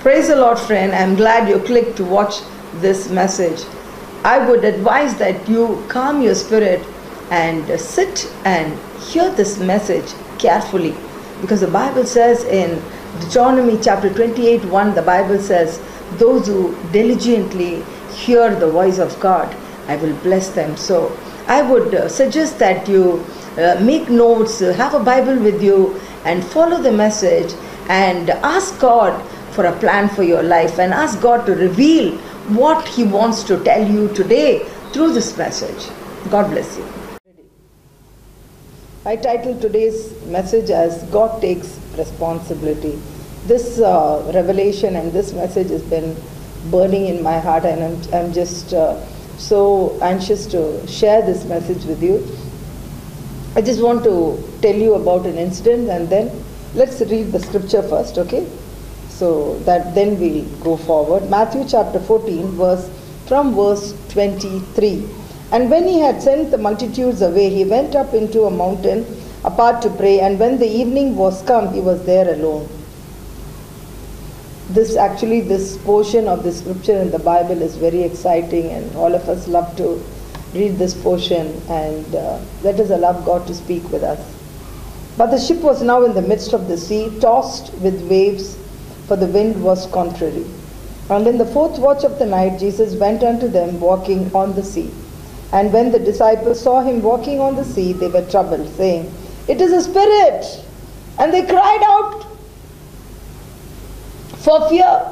Praise the Lord, friend. I'm glad you clicked to watch this message. I would advise that you calm your spirit and sit and hear this message carefully, because the Bible says in Deuteronomy chapter 28:1, the Bible says, those who diligently hear the voice of God, I will bless them. So I would suggest that you make notes, have a Bible with you, and follow the message and ask God for a plan for your life, and ask God to reveal what He wants to tell you today through this message. God bless you. I titled today's message as God Takes Responsibility. This revelation and this message has been burning in my heart, and I'm just so anxious to share this message with you. I just want to tell you about an incident, and then let's read the scripture first, okay? So that then we'll go forward. Matthew chapter 14, from verse 23. And when he had sent the multitudes away, he went up into a mountain apart to pray, and when the evening was come, he was there alone. This portion of the scripture in the Bible is very exciting, and all of us love to read this portion, and let us allow God to speak with us. But the ship was now in the midst of the sea, tossed with waves, for the wind was contrary. And in the fourth watch of the night, Jesus went unto them walking on the sea. And when the disciples saw him walking on the sea, they were troubled, saying, It is a spirit. And they cried out for fear.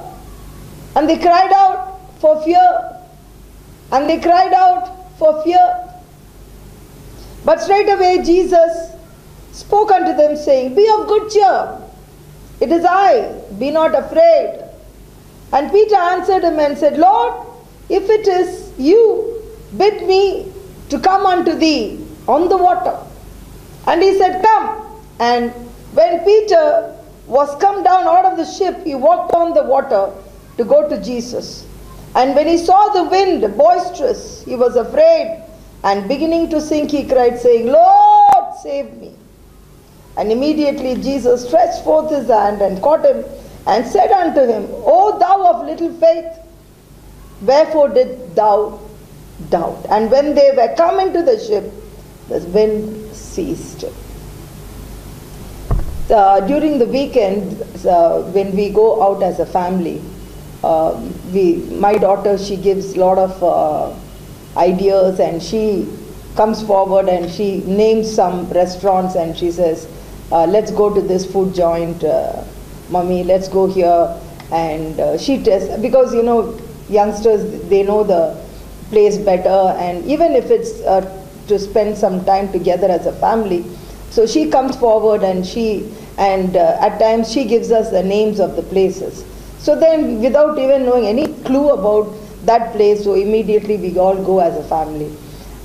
And they cried out for fear. And they cried out for fear. But straightway Jesus spoke unto them, saying, Be of good cheer. It is I, be not afraid. And Peter answered him and said, Lord, if it is you, bid me to come unto thee on the water. And he said, Come. And when Peter was come down out of the ship, he walked on the water to go to Jesus. And when he saw the wind boisterous, he was afraid, and beginning to sink, he cried, saying, Lord, save me. And immediately Jesus stretched forth his hand and caught him, and said unto him, O thou of little faith, wherefore didst thou doubt? And when they were come into the ship, the wind ceased. During the weekend, when we go out as a family, my daughter, she gives a lot of ideas, and she comes forward and she names some restaurants, and she says, let's go to this food joint, mommy, let's go here. And she tests, because youngsters, they know the place better, and even if it's to spend some time together as a family, so she comes forward, and at times she gives us the names of the places. So then, without even knowing any clue about that place, so immediately we all go as a family.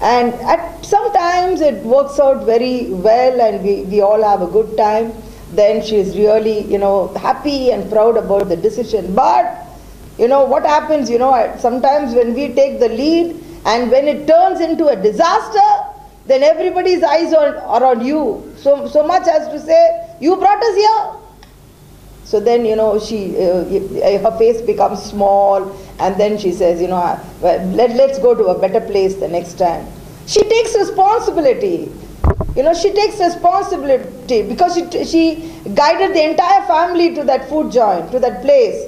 And sometimes it works out very well, and we all have a good time. Then she is really, happy and proud about the decision. But, what happens, sometimes when we take the lead, and when it turns into a disaster, then everybody's eyes are on you. So much as to say, you brought us here. So then, her face becomes small, and then she says, let's go to a better place the next time. She takes responsibility. She takes responsibility because she guided the entire family to that food joint, to that place.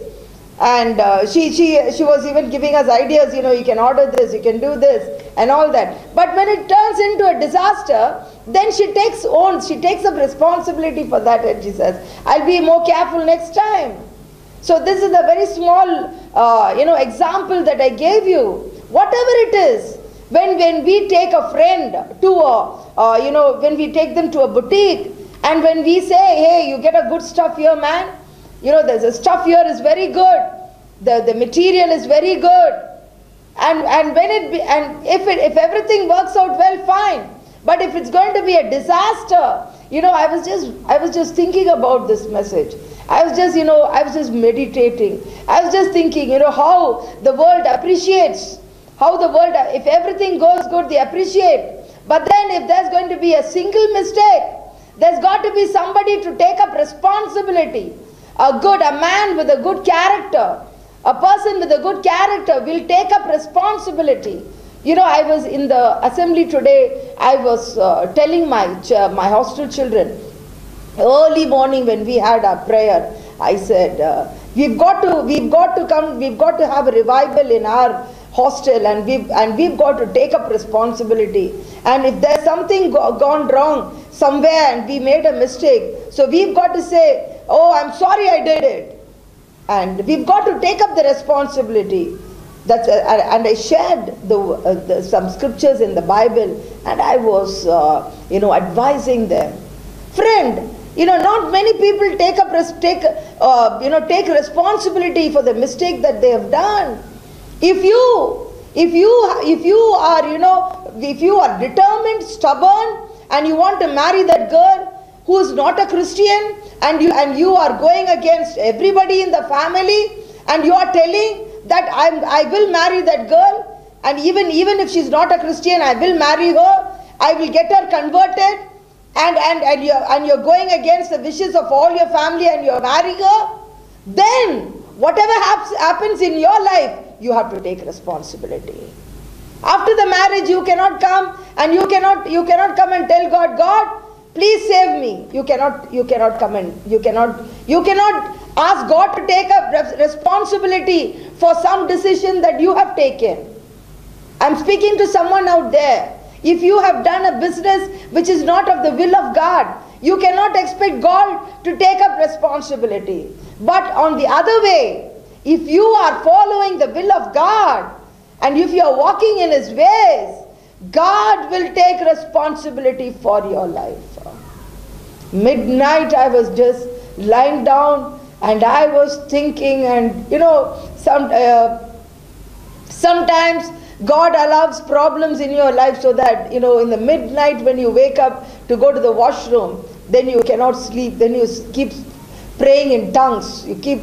And she was even giving us ideas, you can order this, you can do this, and all that. But when it turns into a disaster, then she takes up responsibility for that, and she says, I'll be more careful next time. So this is a very small, example that I gave you. Whatever it is, when we take a friend to when we take them to a boutique, and when we say, hey, you get a good stuff here, man. There's a stuff here is very good. The material is very good. And if everything works out well, fine. But if it's going to be a disaster, I was just thinking about this message. I was just meditating. I was just thinking, how the world appreciates, if everything goes good, they appreciate. But then if there's going to be a single mistake, there's got to be somebody to take up responsibility. A man with a good character, a person with a good character will take up responsibility. You know, I was in the assembly today, I was telling my hostel children, early morning when we had our prayer, I said, we've got to have a revival in our hostel, and we've got to take up responsibility. And if there's something gone wrong somewhere and we made a mistake, so we've got to say, oh, I'm sorry I did it. And we've got to take up the responsibility. And I shared some scriptures in the Bible, and I was, advising them. Friend, not many people take responsibility for the mistake that they have done. If you are determined, stubborn, and you want to marry that girl who is not a Christian, and you are going against everybody in the family, and you are telling that I will marry that girl, and even if she's not a Christian, I will marry her, I will get her converted, and you're going against the wishes of all your family, and you're marrying her, then whatever happens in your life, you have to take responsibility. After the marriage, you cannot come and you cannot come and tell God, please save me. You cannot come and you cannot ask God to take up responsibility for some decision that you have taken. I'm speaking to someone out there. If you have done a business which is not of the will of God, you cannot expect God to take up responsibility. But on the other way, if you are following the will of God, and if you are walking in His ways, God will take responsibility for your life. Midnight, I was just lying down and I was thinking, and sometimes God allows problems in your life so that, in the midnight when you wake up to go to the washroom, then you cannot sleep, then you keep praying in tongues, you keep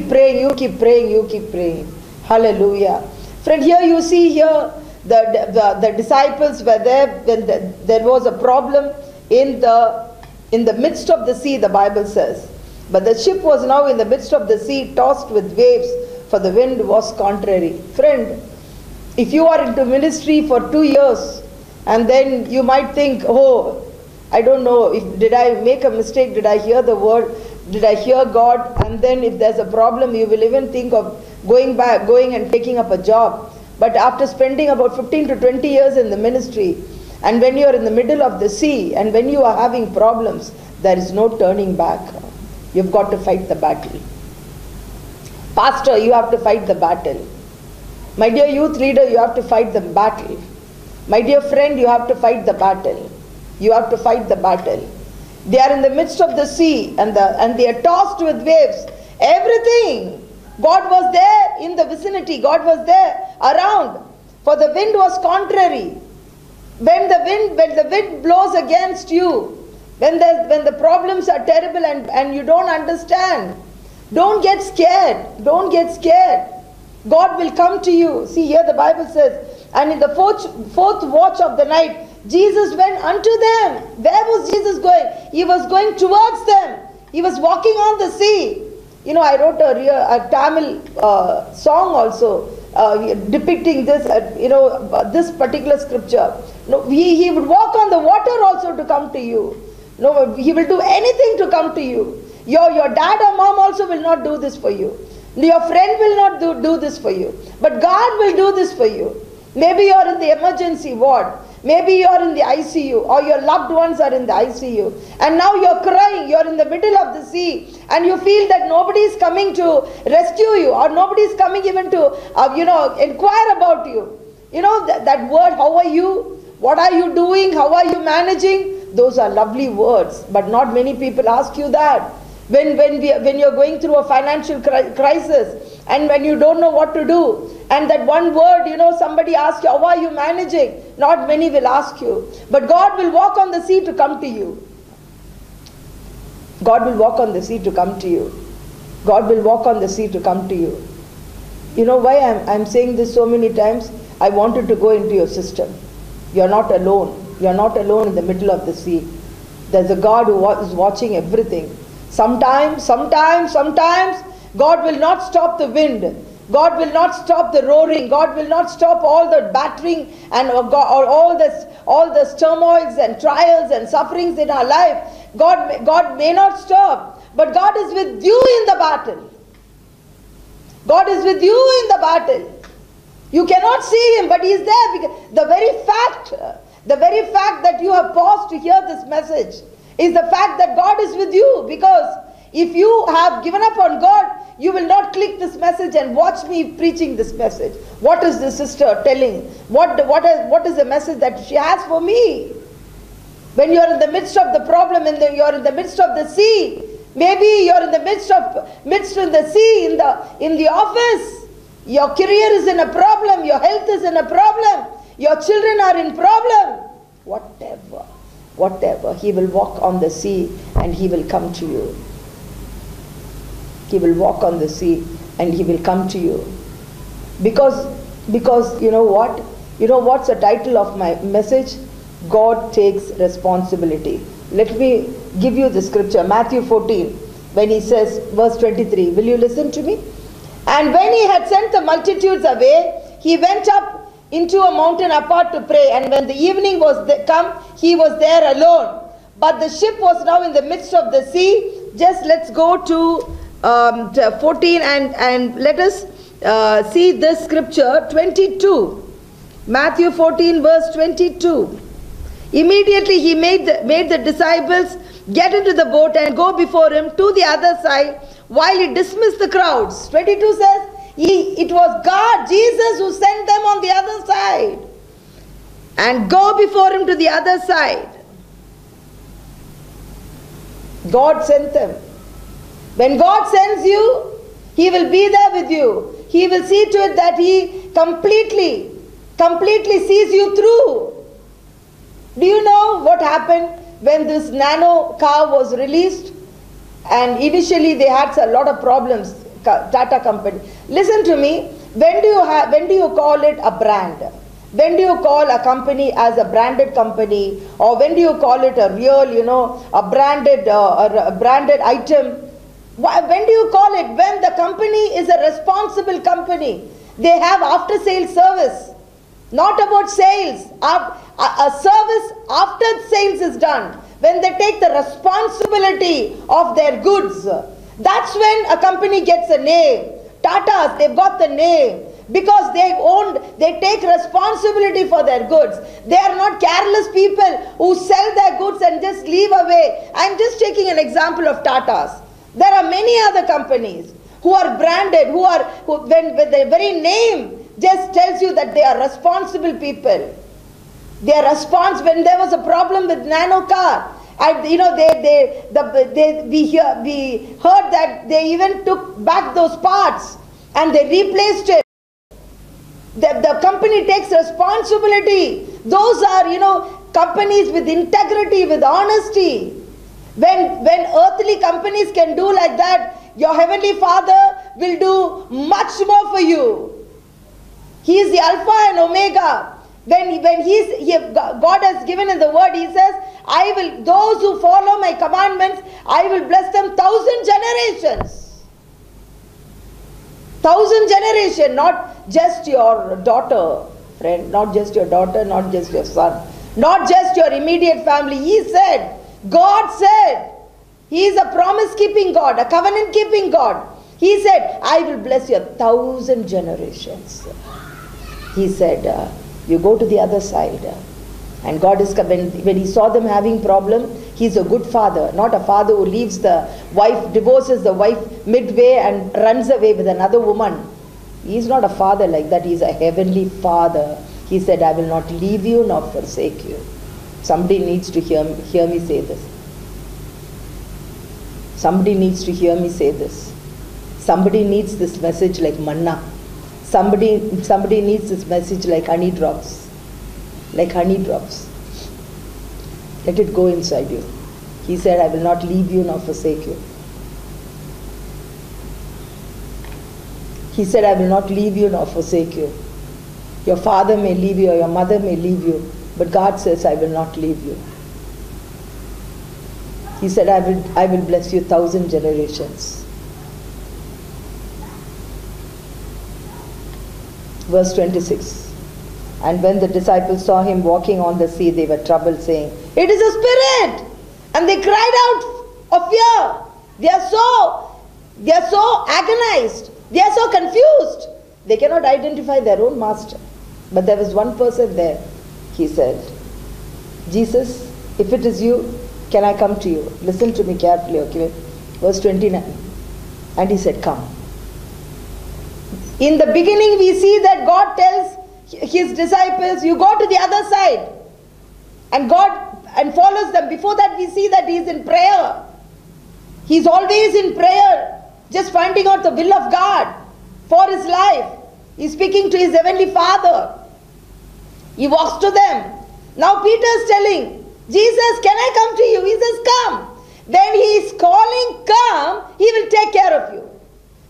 praying. Hallelujah. Friend, here you see the disciples were there when there was a problem in the midst of the sea, the Bible says. But the ship was now in the midst of the sea, tossed with waves, for the wind was contrary. Friend, if you are into ministry for 2 years, and then you might think, oh, I don't know, did I make a mistake? Did I hear the word? Did I hear God? And then if there's a problem, you will even think of going and taking up a job. But after spending about 15 to 20 years in the ministry, and when you are in the middle of the sea, and when you are having problems, there is no turning back. You've got to fight the battle. Pastor, you have to fight the battle. My dear youth leader, you have to fight the battle. My dear friend, you have to fight the battle. You have to fight the battle. They are in the midst of the sea, and they are tossed with waves. Everything. God was there in the vicinity. God was there around. For the wind was contrary. When the wind blows against you, when the problems are terrible and you don't understand, don't get scared. Don't get scared. God will come to you. See, here the Bible says, and in the fourth watch of the night, Jesus went unto them. Where was Jesus going? He was going towards them. He was walking on the sea. I wrote a Tamil song also depicting this, this particular scripture. He would walk on the water also to come to you. He will do anything to come to you. Your dad or mom also will not do this for you. Your friend will not do this for you. But God will do this for you. Maybe you are in the emergency ward. Maybe you are in the ICU, or your loved ones are in the ICU. And now you are crying. You are in the middle of the sea. And you feel that nobody is coming to rescue you. Or nobody is coming even to, inquire about you. That word, how are you? What are you doing? How are you managing? Those are lovely words. But not many people ask you that. When you're going through a financial crisis, and when you don't know what to do, and that one word, somebody asks you, how are you managing? Not many will ask you. But God will walk on the sea to come to you. God will walk on the sea to come to you. God will walk on the sea to come to you. You know why I'm saying this so many times? I wanted to go into your system. You're not alone. You're not alone in the middle of the sea. There's a God who is watching everything. Sometimes God will not stop the wind. God will not stop the roaring. God will not stop all the battering and all the turmoils and trials and sufferings in our life. God may not stop, but God is with you in the battle. God is with you in the battle. You cannot see Him, but He is there. Because the very fact that you have paused to hear this message is the fact that God is with you. Because if you have given up on God, you will not click this message and watch me preaching this message. What is the sister telling? What is the message that she has for me? When you are in the midst of the problem, you are in the midst of the sea. Maybe you are in the midst in the sea, in the office. Your career is in a problem. Your health is in a problem. Your children are in problem. Whatever. He will walk on the sea and He will come to you. He will walk on the sea and He will come to you. Because you know what? You know what's the title of my message? God takes responsibility. Let me give you the scripture. Matthew 14, when He says, verse 23. Will you listen to me? And when He had sent the multitudes away, He went up into a mountain apart to pray. And when the evening was come, He was there alone. But the ship was now in the midst of the sea. Just let's go to 14 and let us see this scripture, 22. Matthew 14 verse 22. Immediately He made the disciples get into the boat and go before Him to the other side while He dismissed the crowds. 22 says, it was God, Jesus, who sent them on the other side. And go before Him to the other side. God sent them. When God sends you, He will be there with you. He will see to it that He completely sees you through. Do you know what happened when this nano car was released? And initially they had a lot of problems, Tata company. Listen to me, when do you call it a brand? When do you call a company as a branded company? Or when do you call it a real, a branded item? When do you call it? When the company is a responsible company. They have after sales service. Not about sales. A service after sales is done. When they take the responsibility of their goods. That's when a company gets a name. Tatas, they've got the name. Because they take responsibility for their goods. They are not careless people who sell their goods and just leave away. I'm just taking an example of Tatas. There are many other companies who are branded, when the very name just tells you that they are responsible people. They are responsible. When there was a problem with nano car, and we heard that they even took back those parts and they replaced it. The company takes responsibility. Those are, companies with integrity, with honesty. When earthly companies can do like that, your Heavenly Father will do much more for you. He is the Alpha and Omega. When God has given in the word, He says, those who follow my commandments, I will bless them 1,000 generations. 1,000 generations, not just your daughter, friend, not just your daughter, not just your son, not just your immediate family. God said, He is a promise-keeping God, a covenant-keeping God. He said, I will bless you 1,000 generations. He said, you go to the other side. And God is coming. When He saw them having problem, He's a good father, not a father who leaves the wife, divorces the wife midway and runs away with another woman. He's not a father like that. He's a heavenly Father. He said, I will not leave you nor forsake you. Somebody needs to hear me say this. Somebody needs to hear me say this. Somebody needs this message like manna. Somebody needs this message like honey drops. Like honey drops. Let it go inside you. He said, I will not leave you nor forsake you. He said, I will not leave you nor forsake you. Your father may leave you or your mother may leave you, but God says, I will not leave you. He said, I will bless you 1,000 generations. Verse 26. And when the disciples saw him walking on the sea, they were troubled, saying, "It is a spirit!" And they cried out of fear. They are so agonized. They are so confused. They cannot identify their own master. But there was one person there. He said, "Jesus, if it is you, can I come to you?" Listen to me carefully, okay? Verse 29. And he said, "Come." In the beginning we see that God tells his disciples, "You go to the other side." And follows them. Before that we see that he is in prayer. He's always in prayer, just finding out the will of God for his life. He's speaking to his heavenly Father. He walks to them. Now Peter is telling, "Jesus, can I come to you?" He says, "Come." Then he is calling, "Come, he will take care of you."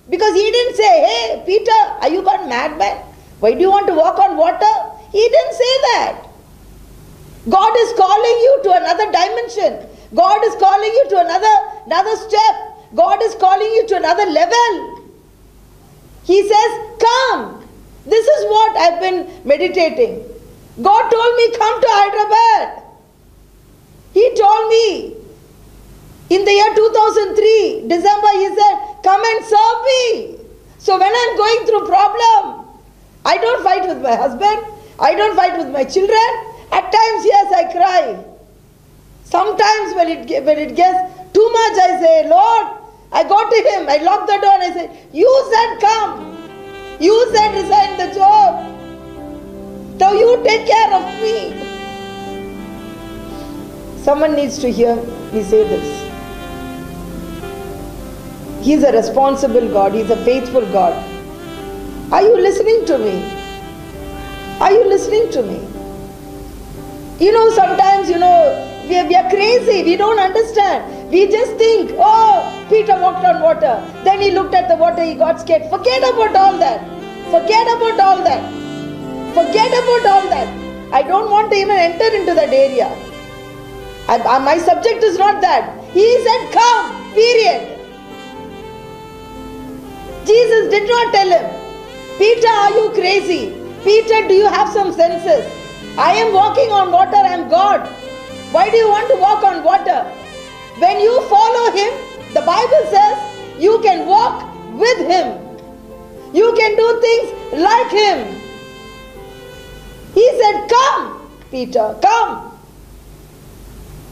Because he didn't say, "Hey, Peter, are you gone mad, man? Why do you want to walk on water?" He didn't say that. God is calling you to another dimension. God is calling you to another step. God is calling you to another level. He says, "Come." This is what I've been meditating. God told me, "Come to Hyderabad." He told me in the year 2003, December, he said, "Come and serve me." So when I'm going through problem, I don't fight with my husband. I don't fight with my children. At times, yes, I cry. Sometimes when it gets too much, I say, "Lord," I go to him, I lock the door and I say, "You said come. You said resign the job. Now you take care of me." Someone needs to hear me say this. He's a responsible God. He's a faithful God. Are you listening to me? Are you listening to me? Sometimes, we are crazy. We don't understand. We just think, "Oh, Peter walked on water. Then he looked at the water, he got scared." Forget about all that. Forget about all that. Forget about all that. I don't want to even enter into that area. My subject is not that. He said, "Come," period. Jesus did not tell him, "Peter, are you crazy? Peter, do you have some senses? I am walking on water, I am God. Why do you want to walk on water?" When you follow him, the Bible says, you can walk with him. You can do things like him. He said, "Come, Peter, come."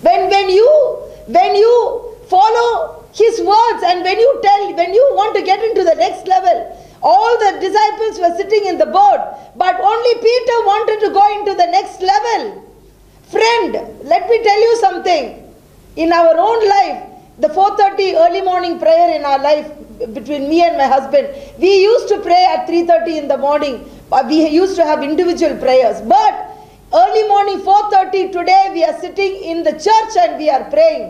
When you follow his words and when you want to get into the next level, all the disciples were sitting in the boat, but only Peter wanted to go into the next level. Friend, let me tell you something. In our own life, the 4:30 early morning prayer in our life, between me and my husband, we used to pray at 3:30 in the morning. We used to have individual prayers. But early morning 4:30, today we are sitting in the church and we are praying.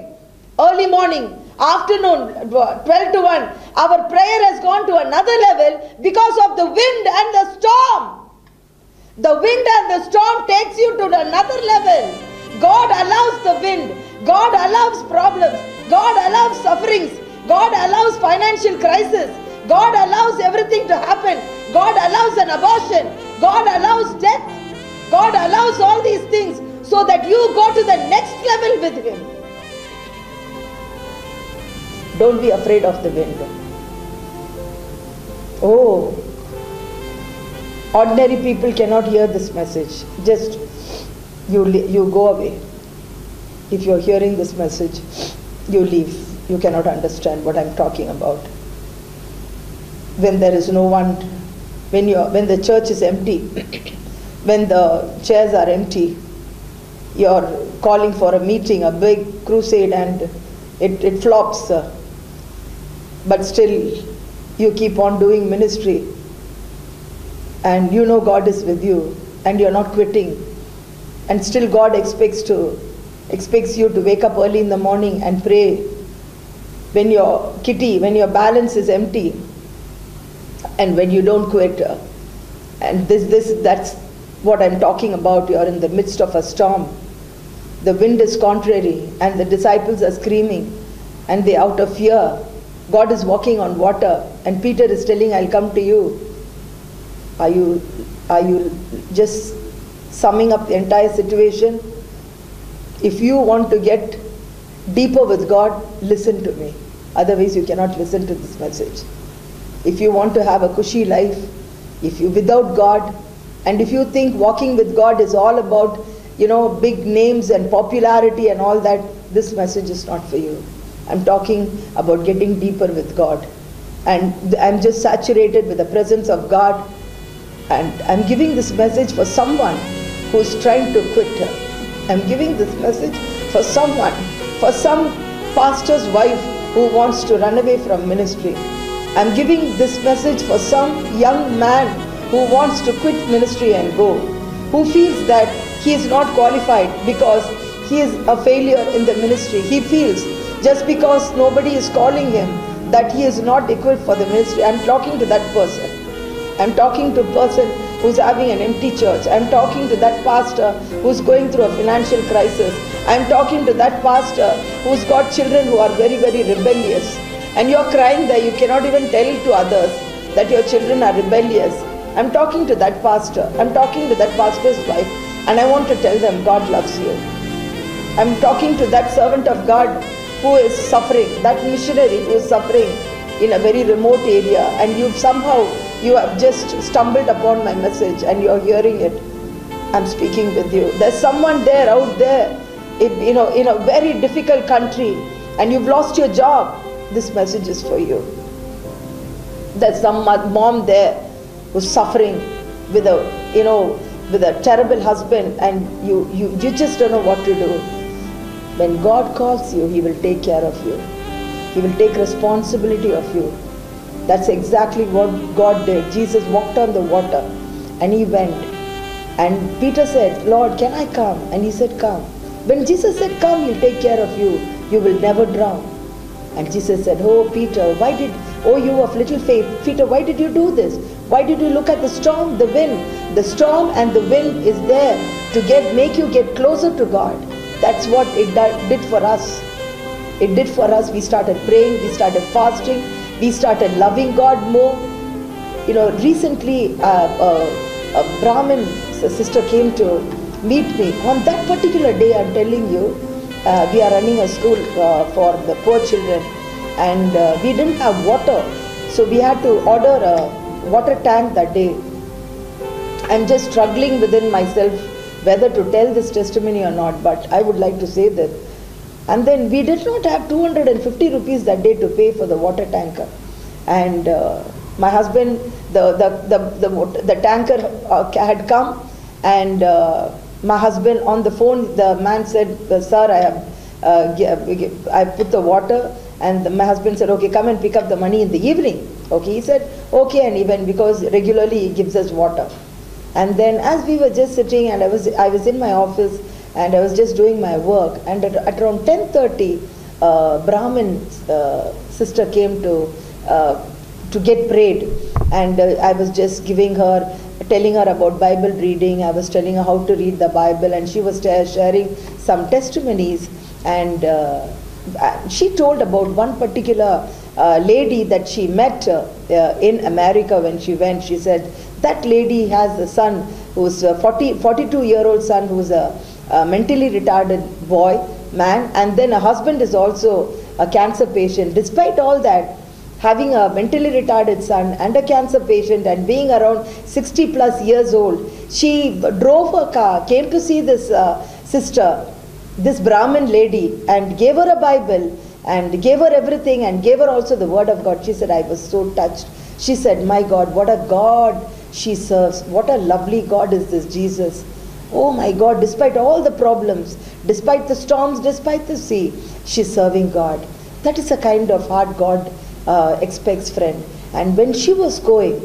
Early morning, afternoon, 12 to 1, our prayer has gone to another level because of the wind and the storm. The wind and the storm takes you to another level. God allows the wind. God allows problems. God allows sufferings. God allows financial crisis. God allows everything to happen. God allows an abortion. God allows death. God allows all these things so that you go to the next level with him. Don't be afraid of the wind. Oh, ordinary people cannot hear this message. Just you go away. If you're hearing this message, you leave. You cannot understand what I'm talking about. When there is no one, when the church is empty, when the chairs are empty, you're calling for a meeting, a big crusade, and it flops. But still, you keep on doing ministry, and you know God is with you, and you're not quitting, and still God expects you to wake up early in the morning and pray when your balance is empty, and when you don't quit. And that's what I'm talking about. You're in the midst of a storm. the wind is contrary and the disciples are screaming and they out of fear. God is walking on water and Peter is telling, I'll come to you. Are you just summing up the entire situation? If you want to get deeper with God, listen to me. Otherwise you cannot listen to this message. If you want to have a cushy life, if you without God, and if you think walking with God is all about, big names and popularity and all that, this message is not for you. I'm talking about getting deeper with God. And I'm just saturated with the presence of God. And I'm giving this message for someone who's trying to quit. I'm giving this message for someone, for some pastor's wife who wants to run away from ministry. I'm giving this message for some young man who wants to quit ministry and go, who feels that he is not qualified because he is a failure in the ministry. He feels just because nobody is calling him that he is not equipped for the ministry. I'm talking to that person. I'm talking to a person who's having an empty church. I'm talking to that pastor who's going through a financial crisis. I'm talking to that pastor who's got children who are very, very rebellious. And you're crying that you cannot even tell to others that your children are rebellious. I'm talking to that pastor. I'm talking to that pastor's wife. And I want to tell them God loves you. I'm talking to that servant of God who is suffering, that missionary who is suffering in a very remote area, and you have just stumbled upon my message and you're hearing it. I'm speaking with you. There's someone there out there, in a very difficult country, and you've lost your job. This message is for you. There's some mom there who's suffering with a terrible husband, and you just don't know what to do. When God calls you, He will take care of you. He will take responsibility of you. That's exactly what God did. Jesus walked on the water and He went. And Peter said, Lord, can I come? And He said, come. When Jesus said, come, He'll take care of you. You will never drown. And Jesus said, oh Peter, you of little faith, Peter, why did you do this? Why did you look at the storm, the wind? The storm and the wind is there to make you get closer to God. That's what it did for us. It did for us. We started praying, we started fasting, we started loving God more. Recently a Brahmin sister came to meet me. On that particular day, I'm telling you, we are running a school for the poor children, and we didn't have water. So we had to order a water tank that day. I'm just struggling within myself whether to tell this testimony or not, but I would like to say that. And then we did not have 250 rupees that day to pay for the water tanker. And my husband, the tanker had come, and my husband on the phone, the man said, sir, I put the water, and my husband said, okay, come and pick up the money in the evening. Okay, he said, okay, and even because regularly he gives us water. And then as we were just sitting, and I was in my office, and I was just doing my work, and at around 10:30, Brahmin sister came to get prayed, and I was just telling her about Bible reading. I was telling her how to read the Bible, and she was sharing some testimonies, and she told about one particular lady that she met in America when she went. She said that lady has a son who's a 42-year-old son who's a mentally retarded man, and then a husband is also a cancer patient. Despite all that, having a mentally retarded son and a cancer patient and being around 60 plus years old, she drove her car, came to see this sister, this Brahmin lady, and gave her a Bible and gave her everything and gave her also the word of God. She said, I was so touched. She said, my God, what a God she serves. What a lovely God is this Jesus. Oh my God, despite all the problems, despite the storms, despite the sea, she's serving God. That is the kind of heart God expects, friend. And when she was going,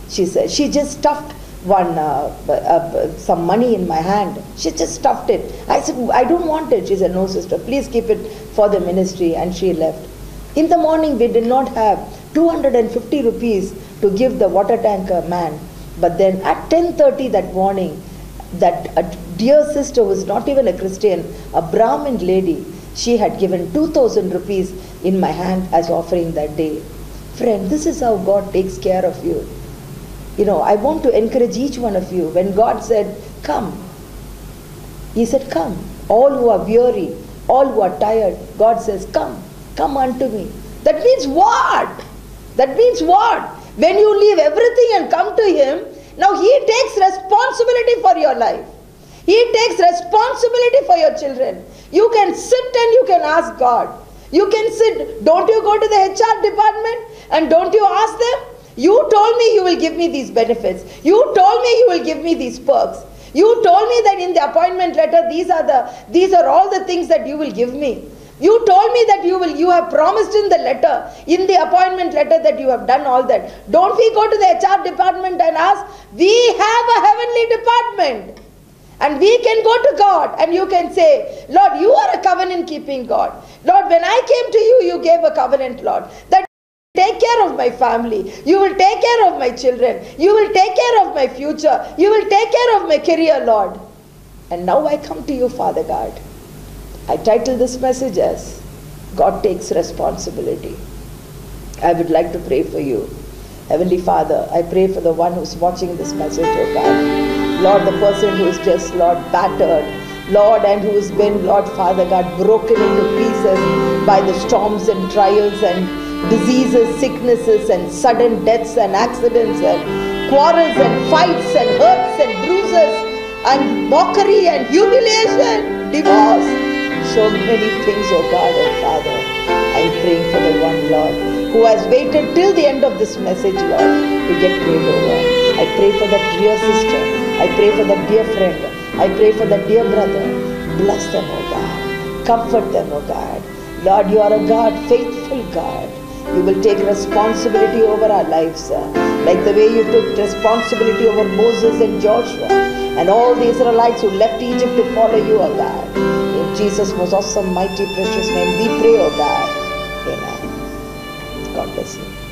she said, she just stuffed some money in my hand. She just stuffed it. I said, I don't want it. She said, no sister, please keep it for the ministry. And she left. In the morning, we did not have 250 rupees to give the water tanker man. But then at 10:30 that morning, that dear sister who is not even a Christian, a Brahmin lady, she had given 2,000 rupees in my hand as offering that day. Friend, this is how God takes care of you. You know, I want to encourage each one of you. When God said, come, He said, come. All who are weary, all who are tired, God says, come, come unto me. That means what? That means what? When you leave everything and come to Him, now He takes responsibility for your life. He takes responsibility for your children. You can sit and you can ask God. You can sit. Don't you go to the HR department and don't you ask them? You told me you will give me these benefits. You told me you will give me these perks. You told me that in the appointment letter, these are all the things that you will give me. You told me that you have promised in the letter, in the appointment letter, that you have done all that. Don't we go to the HR department and ask? We have a heavenly department. And we can go to God and you can say, Lord, you are a covenant keeping God. Lord, when I came to you, you gave a covenant, Lord, that you will take care of my family. You will take care of my children. You will take care of my future. You will take care of my career, Lord. And now I come to you, Father God. I title this message as God Takes Responsibility. I would like to pray for you. Heavenly Father, I pray for the one who's watching this message, oh God. Lord, the person who is just, Lord, battered, Lord, and who has been, Lord, Father God, broken into pieces by the storms and trials and diseases, sicknesses and sudden deaths and accidents and quarrels and fights and hurts and bruises and mockery and humiliation, divorce. So many things, oh God and Father. I'm praying for the one, Lord, who has waited till the end of this message, Lord, to get prayed over. I pray for that dear sister. I pray for that dear friend. I pray for that dear brother. Bless them, oh God. Comfort them, oh God. Lord, you are a God, faithful God. You will take responsibility over our lives, like the way you took responsibility over Moses and Joshua and all the Israelites who left Egypt to follow you, oh God. In Jesus' most awesome, mighty, precious name, we pray, oh God. Amen. God bless you.